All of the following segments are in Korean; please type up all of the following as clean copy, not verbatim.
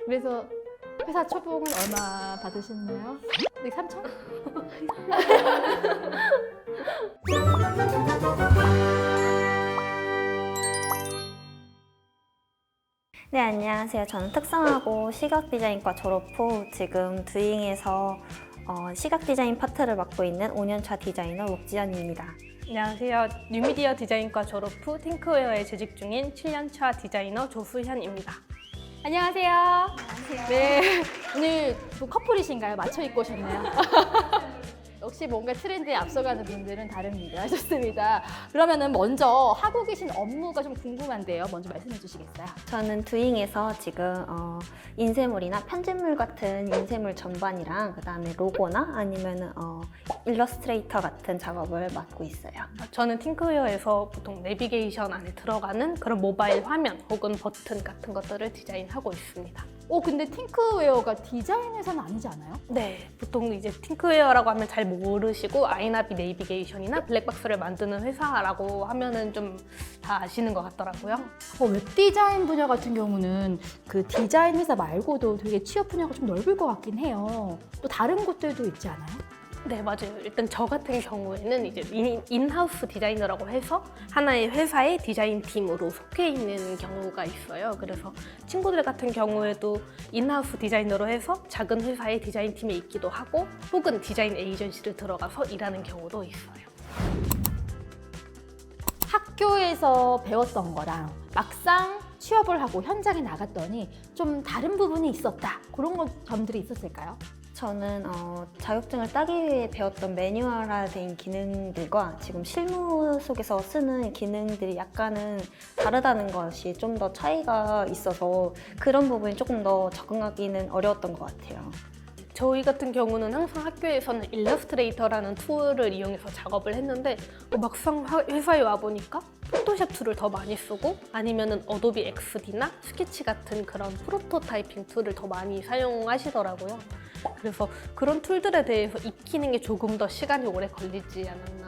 그래서 회사 초봉은 얼마 받으셨나요? 네, 3천? 네, 안녕하세요. 저는 특성화고 시각디자인과 졸업 후 지금 두잉에서 시각 디자인 파트를 맡고 있는 5년차 디자이너 목지연입니다. 안녕하세요. 뉴미디어 디자인과 졸업 후 팅크웨어에 재직 중인 7년차 디자이너 조수현입니다. 안녕하세요. 안녕하세요. 네, 오늘 뭐 커플이신가요? 맞춰 입고 오셨나요? 역시 뭔가 트렌드에 앞서가는 분들은 다릅니다. 좋습니다. 그러면은 먼저 하고 계신 업무가 좀 궁금한데요. 먼저 말씀해 주시겠어요? 저는 두잉에서 지금 인쇄물이나 편집물 같은 인쇄물 전반이랑 그다음에 로고나 아니면 일러스트레이터 같은 작업을 맡고 있어요. 저는 팅크웨어에서 보통 내비게이션 안에 들어가는 그런 모바일 화면 혹은 버튼 같은 것들을 디자인하고 있습니다. 근데 팅크웨어가 디자인 회사는 아니지 않아요? 네, 보통 이제 팅크웨어라고 하면 잘 모르시고 아이나비 내비게이션이나 블랙박스를 만드는 회사라고 하면은 좀 다 아시는 것 같더라고요. 웹디자인 분야 같은 경우는 그 디자인 회사 말고도 되게 취업 분야가 좀 넓을 것 같긴 해요. 또 다른 곳들도 있지 않아요? 네, 맞아요. 일단 저 같은 경우에는 이제 인하우스 디자이너라고 해서 하나의 회사의 디자인 팀으로 속해 있는 경우가 있어요. 그래서 친구들 같은 경우에도 인하우스 디자이너로 해서 작은 회사의 디자인 팀에 있기도 하고 혹은 디자인 에이전시를 들어가서 일하는 경우도 있어요. 학교에서 배웠던 거랑 막상 취업을 하고 현장에 나갔더니 좀 다른 부분이 있었다. 그런 점들이 있었을까요? 저는 자격증을 따기 위해 배웠던 매뉴얼화된 기능들과 지금 실무 속에서 쓰는 기능들이 약간은 다르다는 것이 좀 더 차이가 있어서 그런 부분이 조금 더 적응하기는 어려웠던 것 같아요. 저희 같은 경우는 항상 학교에서는 일러스트레이터라는 툴을 이용해서 작업을 했는데 막상 회사에 와보니까 포토샵 툴을 더 많이 쓰고 아니면은 어도비 XD나 스케치 같은 그런 프로토타이핑 툴을 더 많이 사용하시더라고요. 그래서 그런 툴들에 대해서 익히는 게 조금 더 시간이 오래 걸리지 않았나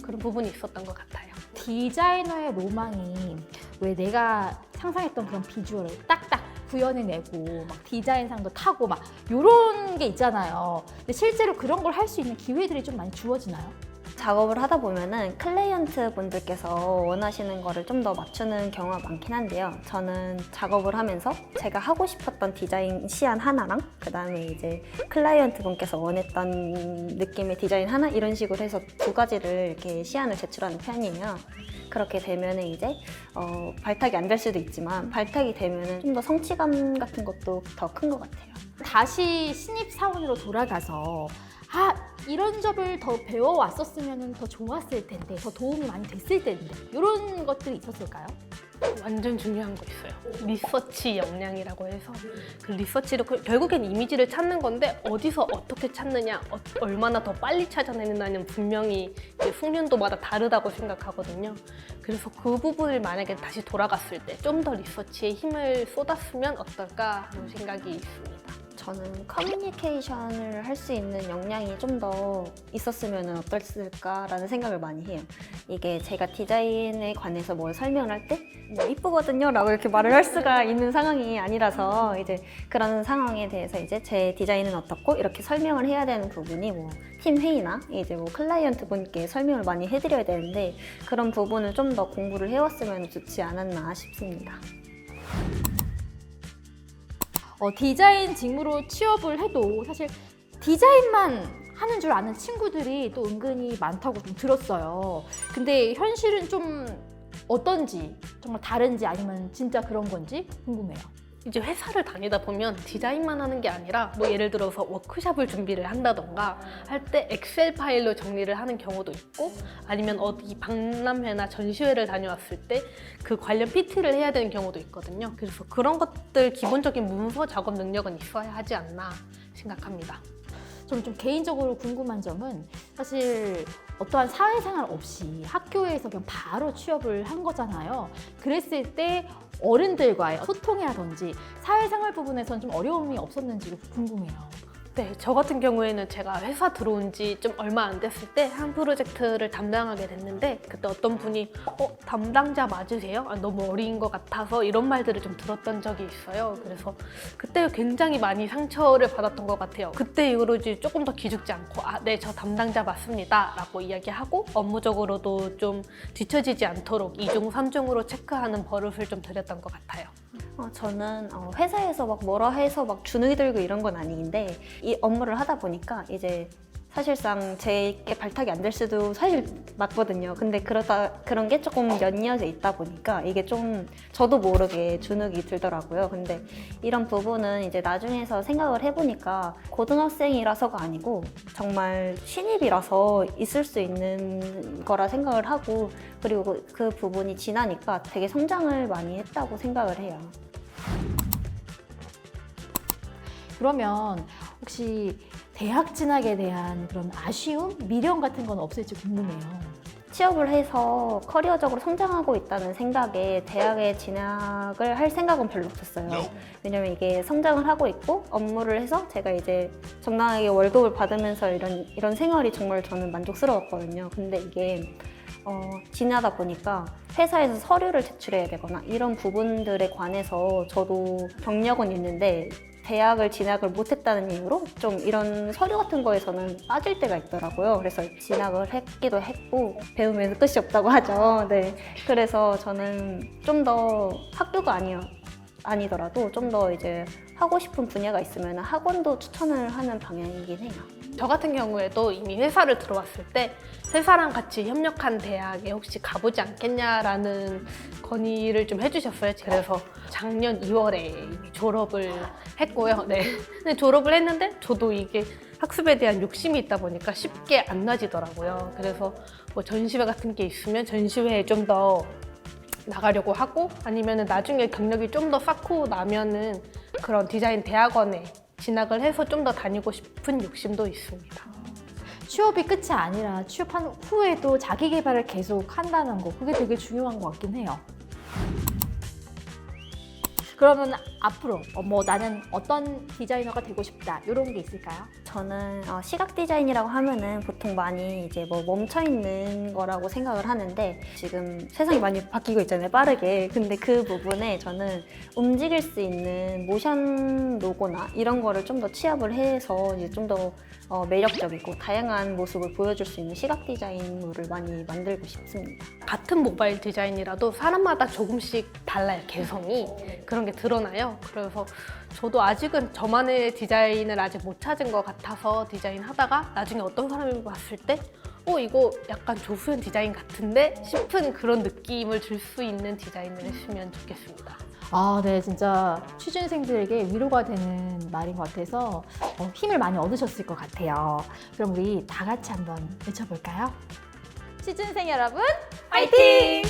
그런 부분이 있었던 것 같아요. 디자이너의 로망이 왜 내가 상상했던 그런 비주얼을 딱딱 구현해내고 막 디자인상도 타고 막 이런 게 있잖아요. 근데 실제로 그런 걸 할 수 있는 기회들이 좀 많이 주어지나요? 작업을 하다 보면은 클라이언트 분들께서 원하시는 거를 좀 더 맞추는 경우가 많긴 한데요. 저는 작업을 하면서 제가 하고 싶었던 디자인 시안 하나랑 그다음에 이제 클라이언트 분께서 원했던 느낌의 디자인 하나 이런 식으로 해서 두 가지를 이렇게 시안을 제출하는 편이에요. 그렇게 되면은 이제 발탁이 안 될 수도 있지만 발탁이 되면은 좀 더 성취감 같은 것도 더 큰 것 같아요. 다시 신입사원으로 돌아가서 이런 점을 더 배워왔었으면 더 좋았을 텐데, 더 도움이 많이 됐을 텐데 이런 것들이 있었을까요? 완전 중요한 거 있어요. 리서치 역량이라고 해서 그 리서치로 결국엔 이미지를 찾는 건데 어디서 어떻게 찾느냐, 얼마나 더 빨리 찾아내느냐는 분명히 숙련도마다 다르다고 생각하거든요. 그래서 그 부분을 만약에 다시 돌아갔을 때 좀 더 리서치에 힘을 쏟았으면 어떨까 하는 생각이 있습니다. 저는 커뮤니케이션을 할 수 있는 역량이 좀 더 있었으면 어땠을까라는 생각을 많이 해요. 이게 제가 디자인에 관해서 뭘 설명을 할 때 뭐 이쁘거든요 라고 이렇게 말을 할 수가 있는 상황이 아니라서 이제 그런 상황에 대해서 이제 제 디자인은 어떻고 이렇게 설명을 해야 되는 부분이 뭐 팀 회의나 이제 뭐 클라이언트 분께 설명을 많이 해드려야 되는데 그런 부분을 좀 더 공부를 해왔으면 좋지 않았나 싶습니다. 디자인 직무로 취업을 해도 사실 디자인만 하는 줄 아는 친구들이 또 은근히 많다고 좀 들었어요. 근데 현실은 좀 어떤지, 정말 다른지 아니면 진짜 그런 건지 궁금해요. 이제 회사를 다니다 보면 디자인만 하는 게 아니라 뭐 예를 들어서 워크숍을 준비를 한다던가 할 때 엑셀 파일로 정리를 하는 경우도 있고 아니면 어디 박람회나 전시회를 다녀왔을 때 그 관련 PT를 해야 되는 경우도 있거든요. 그래서 그런 것들 기본적인 문서 작업 능력은 있어야 하지 않나 생각합니다. 저는 좀 개인적으로 궁금한 점은 사실 어떠한 사회생활 없이 학교에서 그냥 바로 취업을 한 거잖아요. 그랬을 때 어른들과의 소통이라든지 사회생활 부분에서는 좀 어려움이 없었는지 궁금해요. 네, 저 같은 경우에는 제가 회사 들어온 지 좀 얼마 안 됐을 때 한 프로젝트를 담당하게 됐는데 그때 어떤 분이 담당자 맞으세요? 너무 어린 것 같아서 이런 말들을 좀 들었던 적이 있어요. 그래서 그때 굉장히 많이 상처를 받았던 것 같아요. 그때 이후로 이제 조금 더 기죽지 않고 네, 저 담당자 맞습니다 라고 이야기하고 업무적으로도 좀 뒤처지지 않도록 2중, 3중으로 체크하는 버릇을 좀 들였던 것 같아요. 저는 회사에서 막 뭐라 해서 막 주눅이 들고 이런 건 아닌데 이 업무를 하다 보니까 이제 사실상 제게 발탁이 안 될 수도 사실 맞거든요. 근데 그런 게 조금 연이어져 있다 보니까 이게 좀 저도 모르게 주눅이 들더라고요. 근데 이런 부분은 이제 나중에서 생각을 해보니까 고등학생이라서가 아니고 정말 신입이라서 있을 수 있는 거라 생각을 하고 그리고 그 부분이 지나니까 되게 성장을 많이 했다고 생각을 해요. 그러면 혹시 대학 진학에 대한 그런 아쉬움, 미련 같은 건 없을지 궁금해요. 취업을 해서 커리어적으로 성장하고 있다는 생각에 대학에 진학을 할 생각은 별로 없었어요. 왜냐면 이게 성장을 하고 있고 업무를 해서 제가 이제 정당하게 월급을 받으면서 이런 생활이 정말 저는 만족스러웠거든요. 근데 이게 지나다 보니까 회사에서 서류를 제출해야 되거나 이런 부분들에 관해서 저도 경력은 있는데 대학을 진학을 못했다는 이유로 좀 이런 서류 같은 거에서는 빠질 때가 있더라고요. 그래서 진학을 했기도 했고 배우면 끝이 없다고 하죠. 네. 그래서 저는 좀 더 학교가 아니더라도 좀 더 이제 하고 싶은 분야가 있으면 학원도 추천을 하는 방향이긴 해요. 저 같은 경우에도 이미 회사를 들어왔을 때 회사랑 같이 협력한 대학에 혹시 가보지 않겠냐라는 건의를 좀 해주셨어요. 그래서 작년 2월에 이미 졸업을 했고요. 네. 근데 졸업을 했는데 저도 이게 학습에 대한 욕심이 있다 보니까 쉽게 안 놔지더라고요. 그래서 뭐 전시회 같은 게 있으면 전시회에 좀 더 나가려고 하고 아니면은 나중에 경력이 좀 더 쌓고 나면은 그런 디자인 대학원에 진학을 해서 좀 더 다니고 싶은 욕심도 있습니다. 취업이 끝이 아니라 취업한 후에도 자기 개발을 계속 한다는 거, 그게 되게 중요한 것 같긴 해요. 그러면 앞으로 나는 어떤 디자이너가 되고 싶다 이런 게 있을까요? 저는 시각 디자인이라고 하면은 보통 많이 이제 뭐 멈춰 있는 거라고 생각을 하는데 지금 세상이 많이 바뀌고 있잖아요, 빠르게. 근데 그 부분에 저는 움직일 수 있는 모션 로고나 이런 거를 좀 더 취합을 해서 이제 좀 더 매력적이고 다양한 모습을 보여줄 수 있는 시각 디자인물을 많이 만들고 싶습니다. 같은 모바일 디자인이라도 사람마다 조금씩 달라요, 개성이. 그런 게 드러나요. 그래서 저도 아직은 저만의 디자인을 아직 못 찾은 것 같아서 디자인 하다가 나중에 어떤 사람이 봤을 때 이거 약간 조수연 디자인 같은데? 싶은 그런 느낌을 줄 수 있는 디자인을 했으면 좋겠습니다. 아, 네, 진짜 취준생들에게 위로가 되는 말인 것 같아서 힘을 많이 얻으셨을 것 같아요. 그럼 우리 다 같이 한번 외쳐볼까요? 취준생 여러분, 화이팅!